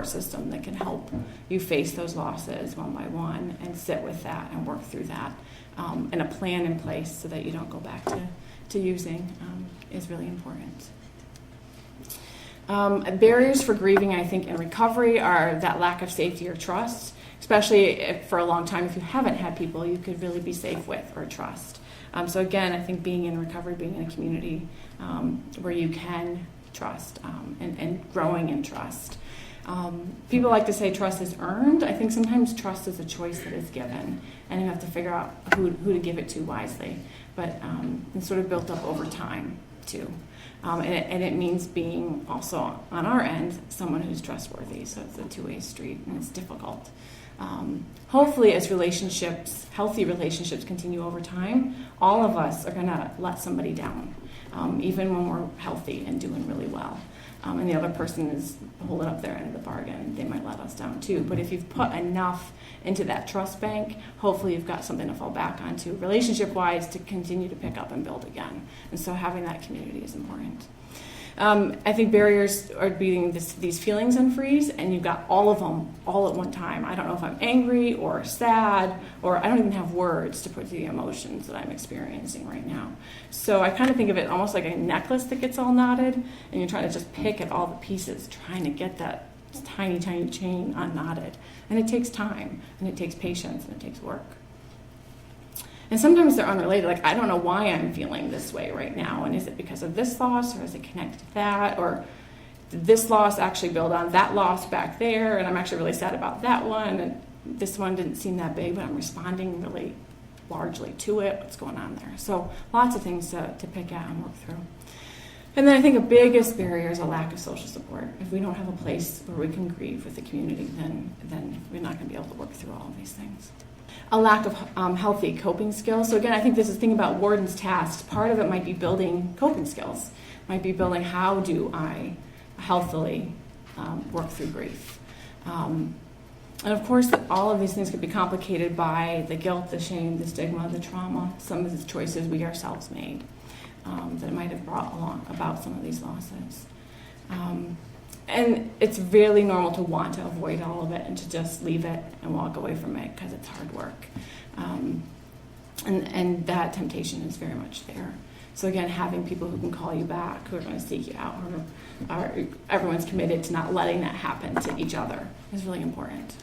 support system that can help you face those losses one by one and sit with that and work through that. And a plan in place so that you don't go back to using is really important. Barriers for grieving, I think, in recovery are that lack of safety or trust, especially if for a long time, if you haven't had people you could really be safe with or trust. So again, I think being in recovery, being in a community where you can trust and growing in trust. People like to say trust is earned. I think sometimes trust is a choice that is given, and you have to figure out who to give it to wisely. But it's sort of built up over time, too. And it means being also, on our end, someone who's trustworthy. So it's a two-way street, and it's difficult. Hopefully, as healthy relationships continue over time, all of us are going to let somebody down, even when we're healthy and doing really well. And the other person is holding up their end of the bargain. They might let us down too. But if you've put enough into that trust bank, hopefully you've got something to fall back onto relationship-wise to continue to pick up and build again. And so having that community is important. I think barriers are being these feelings unfreeze, and you've got all of them all at one time. I don't know if I'm angry or sad, or I don't even have words to put to the emotions that I'm experiencing right now. So I kind of think of it almost like a necklace that gets all knotted, and you're trying to just pick at all the pieces, trying to get that tiny, tiny chain unknotted. And it takes time, and it takes patience, and it takes work. And sometimes they're unrelated. Like, I don't know why I'm feeling this way right now. And is it because of this loss, or is it connected to that? Or did this loss actually build on that loss back there? And I'm actually really sad about that one. And this one didn't seem that big, but I'm responding really largely to it. What's going on there? So lots of things to pick at and work through. And then I think the biggest barrier is a lack of social support. If we don't have a place where we can grieve with the community, then we're not going to be able to work through all of these things. A lack of healthy coping skills. So again, I think this is the thing about Warden's tasks. Part of it might be building coping skills. Might be building how do I healthily work through grief. And of course, all of these things could be complicated by the guilt, the shame, the stigma, the trauma, some of the choices we ourselves made that might have brought about some of these losses. And it's really normal to want to avoid all of it and to just leave it and walk away from it because it's hard work. And that temptation is very much there. So again, having people who can call you back, who are going to seek you out, or everyone's committed to not letting that happen to each other is really important.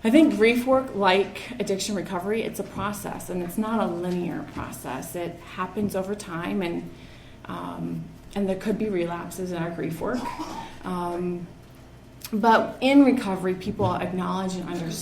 I think grief work, like addiction recovery, it's a process, and it's not a linear process. It happens over time, and there could be relapses in our grief work. But in recovery, people acknowledge and